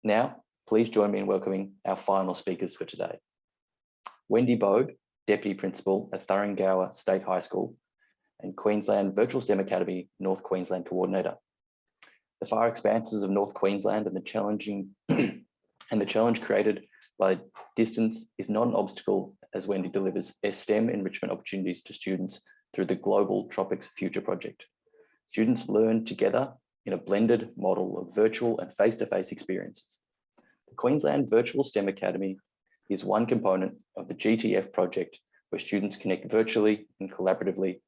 Now, please join me in welcoming our final speakers for today. Wendy Bode, Deputy Principal at Thuringowa State High School and Queensland Virtual STEM Academy, North Queensland Coordinator. The far expanses of North Queensland and the challenge created by distance is not an obstacle as Wendy delivers STEM enrichment opportunities to students through the Global Tropics Future Project. Students learn together in a blended model of virtual and face-to-face experiences. The Queensland Virtual STEM Academy is one component of the GTF project where students connect virtually and collaboratively,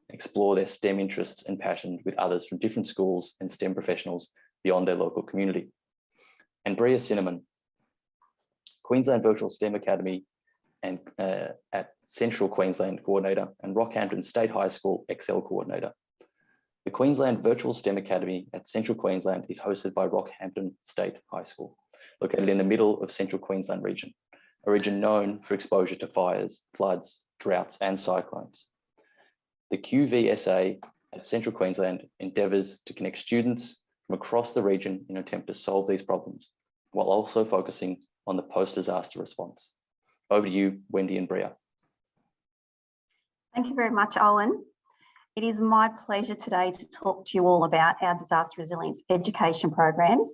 explore their STEM interests and passions with others from different schools and STEM professionals beyond their local community. And Bria Cinnamon, Queensland Virtual STEM Academy and at Central Queensland Coordinator and Rockhampton State High School Excel Coordinator. The Queensland Virtual STEM Academy at Central Queensland is hosted by Rockhampton State High School, located in the middle of Central Queensland region, a region known for exposure to fires, floods, droughts, and cyclones. The QVSA at Central Queensland endeavours to connect students from across the region in an attempt to solve these problems, while also focusing on the post-disaster response. Over to you, Wendy and Bria. Thank you very much, Owen. It is my pleasure today to talk to you all about our disaster resilience education programs.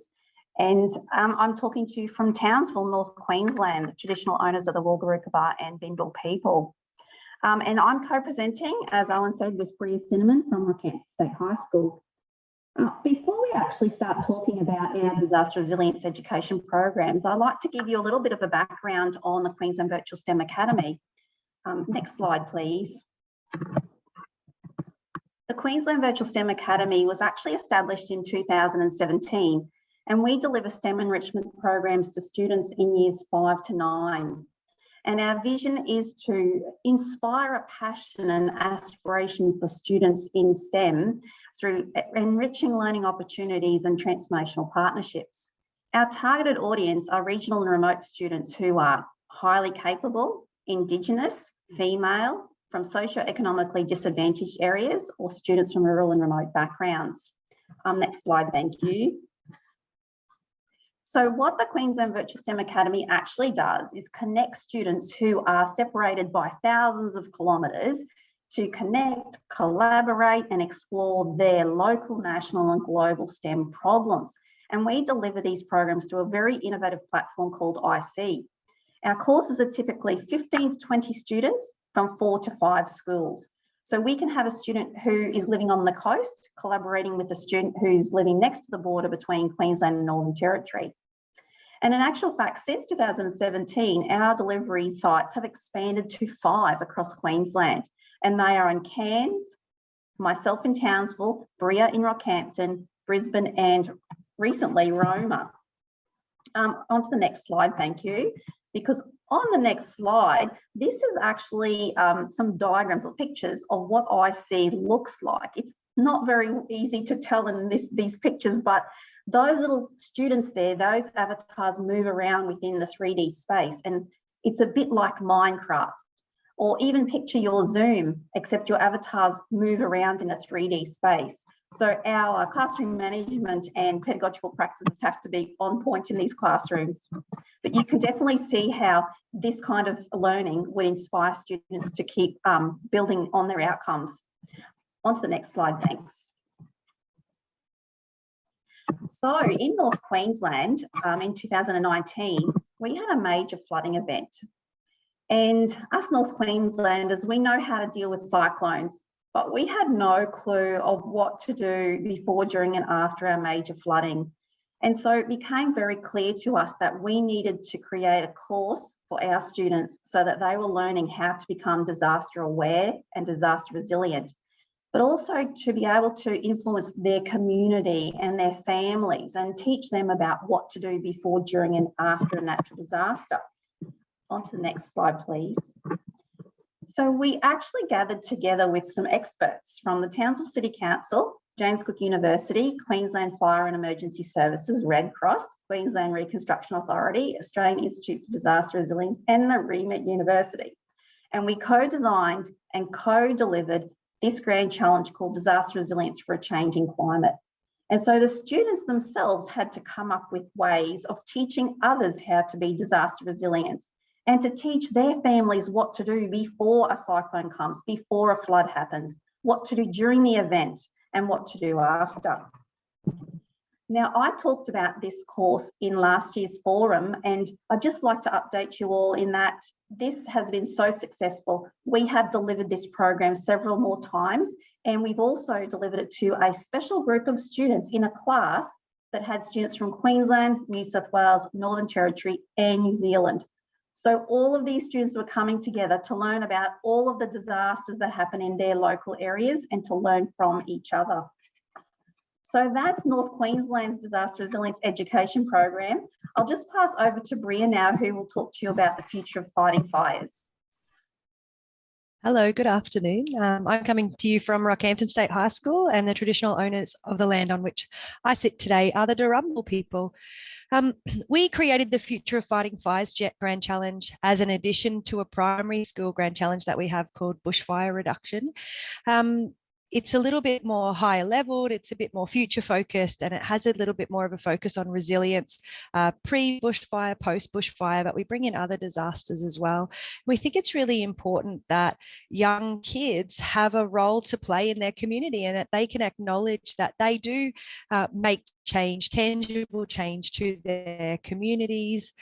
And I'm talking to you from Townsville, North Queensland, traditional owners of the Walgarooka and Bindal people. And I'm co-presenting, as Owen said, with Bria Cinnamon from Rockhampton State High School. Before we actually start talking about our disaster resilience education programs, I'd like to give you a little bit of a background on the Queensland Virtual STEM Academy. Next slide, please. The Queensland Virtual STEM Academy was actually established in 2017, and we deliver STEM enrichment programs to students in years 5 to 9. And our vision is to inspire a passion and aspiration for students in STEM through enriching learning opportunities and transformational partnerships. Our targeted audience are regional and remote students who are highly capable, Indigenous, female, from socioeconomically disadvantaged areas, or students from rural and remote backgrounds. Next slide, thank you. So what the Queensland Virtual STEM Academy actually does is connect students who are separated by thousands of kilometres to connect, collaborate and explore their local, national and global STEM problems. And we deliver these programs through a very innovative platform called IC. Our courses are typically 15 to 20 students from 4 to 5 schools. So we can have a student who is living on the coast collaborating with a student who's living next to the border between Queensland and Northern Territory. And in actual fact, since 2017, our delivery sites have expanded to 5 across Queensland, and they are in Cairns, myself in Townsville, Bria in Rockhampton, Brisbane, and recently Roma. On to the next slide, thank you. Because on the next slide, this is actually some diagrams or pictures of what IC looks like. It's not very easy to tell in these pictures, but those little students there, those avatars move around within the 3D space, and it's a bit like Minecraft. Or even picture your Zoom, except your avatars move around in a 3D space. So our classroom management and pedagogical practices have to be on point in these classrooms. But you can definitely see how this kind of learning would inspire students to keep building on their outcomes. On to the next slide, thanks. So in North Queensland, in 2019, we had a major flooding event. And us North Queenslanders, we know how to deal with cyclones, but we had no clue of what to do before, during and after our major flooding. And so it became very clear to us that we needed to create a course for our students so that they were learning how to become disaster aware and disaster resilient, but also to be able to influence their community and their families and teach them about what to do before, during and after a natural disaster. On to the next slide, please. So we actually gathered together with some experts from the Townsville City Council, James Cook University, Queensland Fire and Emergency Services, Red Cross, Queensland Reconstruction Authority, Australian Institute for Disaster Resilience, and the Remit University. And we co-designed and co-delivered this grand challenge called Disaster Resilience for a Changing Climate. And so the students themselves had to come up with ways of teaching others how to be disaster resilient and to teach their families what to do before a cyclone comes, before a flood happens, what to do during the event and what to do after. Now, I talked about this course in last year's forum, and I'd just like to update you all in that this has been so successful. We have delivered this program several more times, and we've also delivered it to a special group of students in a class that had students from Queensland, New South Wales, Northern Territory, and New Zealand. So all of these students were coming together to learn about all of the disasters that happen in their local areas and to learn from each other. So that's North Queensland's Disaster Resilience Education Program. I'll just pass over to Bria now, who will talk to you about the future of fighting fires. Hello, good afternoon. I'm coming to you from Rockhampton State High School, and the traditional owners of the land on which I sit today are the Darumbal people. We created the Future of Fighting Fires Grand Challenge as an addition to a primary school Grand Challenge that we have called Bushfire Reduction. It's a little bit more higher leveled, it's a bit more future focused, and it has a little bit more of a focus on resilience, pre-bushfire, post-bushfire, but we bring in other disasters as well. We think it's really important that young kids have a role to play in their community and that they can acknowledge that they do make change, tangible change to their communities,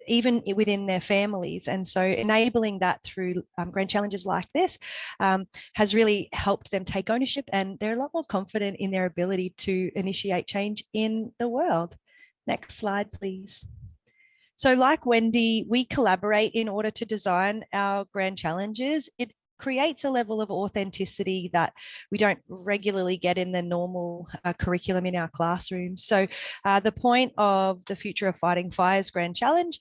even within their families. And so enabling that through grand challenges like this has really helped them take ownership, and they're a lot more confident in their ability to initiate change in the world. Next slide, please. So like Wendy, we collaborate in order to design our grand challenges. It creates a level of authenticity that we don't regularly get in the normal curriculum in our classrooms. So the point of the Future of Fighting Fires Grand Challenge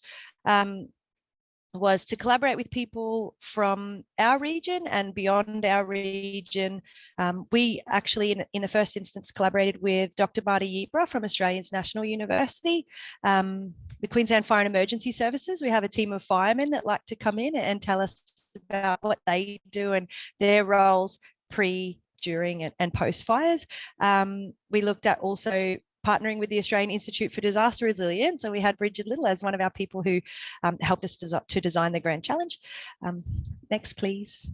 was to collaborate with people from our region and beyond our region. We actually, in the first instance, collaborated with Dr. Bode from Australia's National University, the Queensland Fire and Emergency Services. We have a team of firemen that like to come in and tell us about what they do and their roles pre, during, and post fires. We looked at also partnering with the Australian Institute for Disaster Resilience, and we had Bridget Little as one of our people who helped us to design the Grand Challenge. Next, please.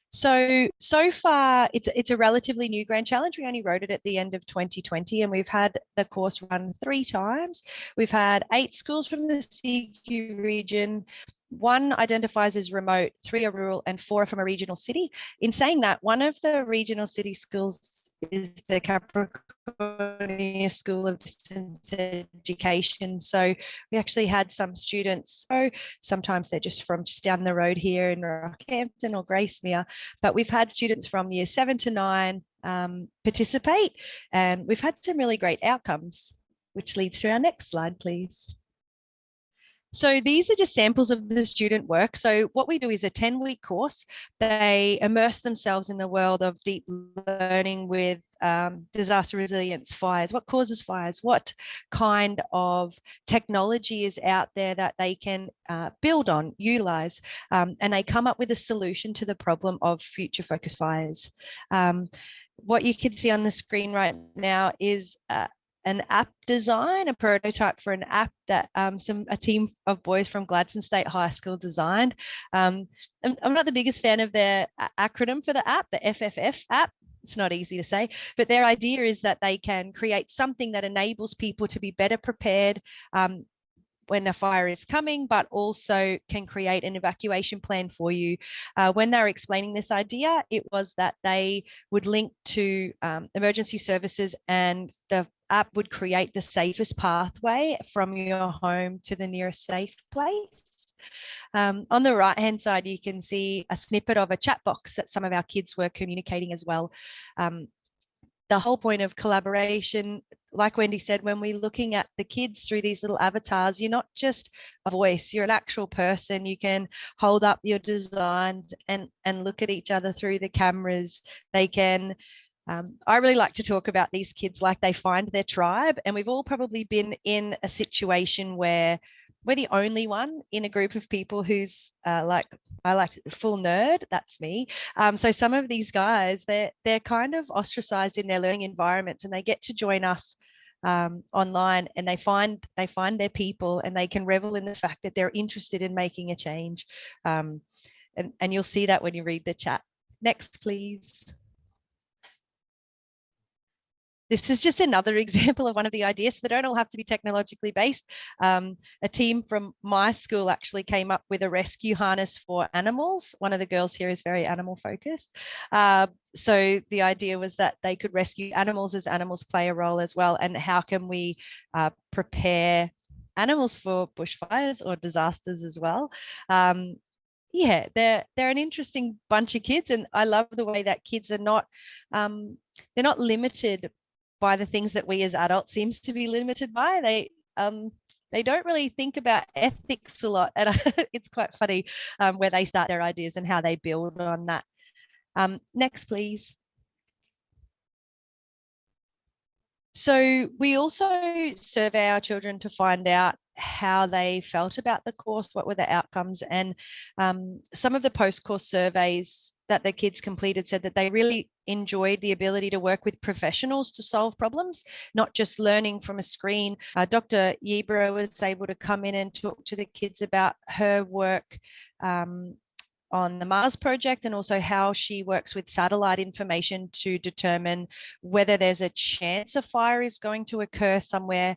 So far, it's a relatively new Grand Challenge. We only wrote it at the end of 2020, and we've had the course run 3 times. We've had 8 schools from the CQ region. 1 identifies as remote, 3 are rural, and 4 are from a regional city. In saying that, one of the regional city schools is the Capricornia School of Distance Education. So we actually had some students, so sometimes they're just from just down the road here in Rockhampton or Gracemere, but we've had students from year 7 to 9 participate, and we've had some really great outcomes, which leads to our next slide, please. So these are just samples of the student work. So what we do is a 10-week course. They immerse themselves in the world of deep learning with disaster resilience, fires, what causes fires, what kind of technology is out there that they can build on, utilize, and they come up with a solution to the problem of future focused fires. What you can see on the screen right now is an app design, a prototype for an app that a team of boys from Gladstone State High School designed. I'm not the biggest fan of their acronym for the app, the FFF app. It's not easy to say, but their idea is that they can create something that enables people to be better prepared when a fire is coming, but also can create an evacuation plan for you. When they were explaining this idea, it was that they would link to emergency services, and the app would create the safest pathway from your home to the nearest safe place. On the right hand side, you can see a snippet of a chat box that some of our kids were communicating as well. The whole point of collaboration, like Wendy said, when we're looking at the kids through these little avatars, you're not just a voice, you're an actual person. You can hold up your designs and look at each other through the cameras. They can, I really like to talk about these kids like they find their tribe, and we've all probably been in a situation where we're the only one in a group of people who's I like full nerd. That's me. So some of these guys, they're kind of ostracized in their learning environments, and they get to join us online, and they find their people, and they can revel in the fact that they're interested in making a change. And you'll see that when you read the chat. Next, please. This is just another example of one of the ideas. So they don't all have to be technologically based. A team from my school actually came up with a rescue harness for animals. One of the girls here is very animal focused. So the idea was that they could rescue animals as animals play a role as well. And how can we prepare animals for bushfires or disasters as well? Yeah, they're an interesting bunch of kids, and I love the way that kids are not they're not limited by the things that we as adults seems to be limited by. They don't really think about ethics a lot, and it's quite funny where they start their ideas and how they build on that. Next, please. So we also survey our children to find out how they felt about the course, what were the outcomes, and some of the post-course surveys that the kids completed said that they really enjoyed the ability to work with professionals to solve problems, not just learning from a screen. Dr. Yebra was able to come in and talk to the kids about her work on the Mars project, and also how she works with satellite information to determine whether there's a chance a fire is going to occur somewhere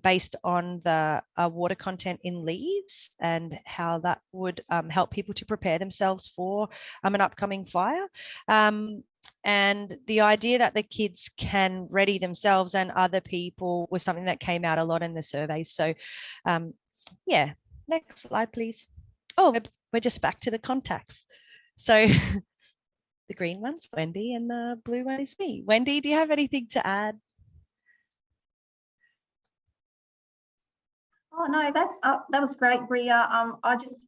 based on the water content in leaves, and how that would help people to prepare themselves for an upcoming fire. And the idea that the kids can ready themselves and other people was something that came out a lot in the surveys. So yeah, next slide, please. Oh, we're just back to the contacts. So the green one's Wendy and the blue one is me. Wendy, do you have anything to add? Oh no, that was great, Bria.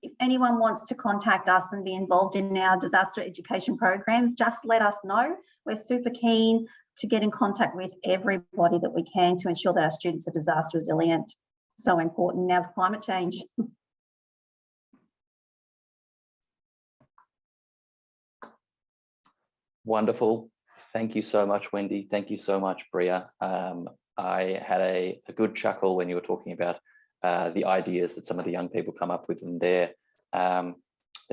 If anyone wants to contact us and be involved in our disaster education programs, just let us know. We're super keen to get in contact with everybody that we can to ensure that our students are disaster resilient. So important now with climate change. Wonderful. Thank you so much, Wendy. Thank you so much, Bria. I had a good chuckle when you were talking about the ideas that some of the young people come up with, and the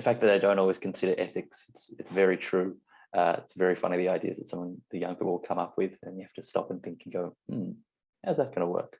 fact that they don't always consider ethics. It's very true. It's very funny, the ideas that the young people will come up with, and you have to stop and think and go, how's that going to work?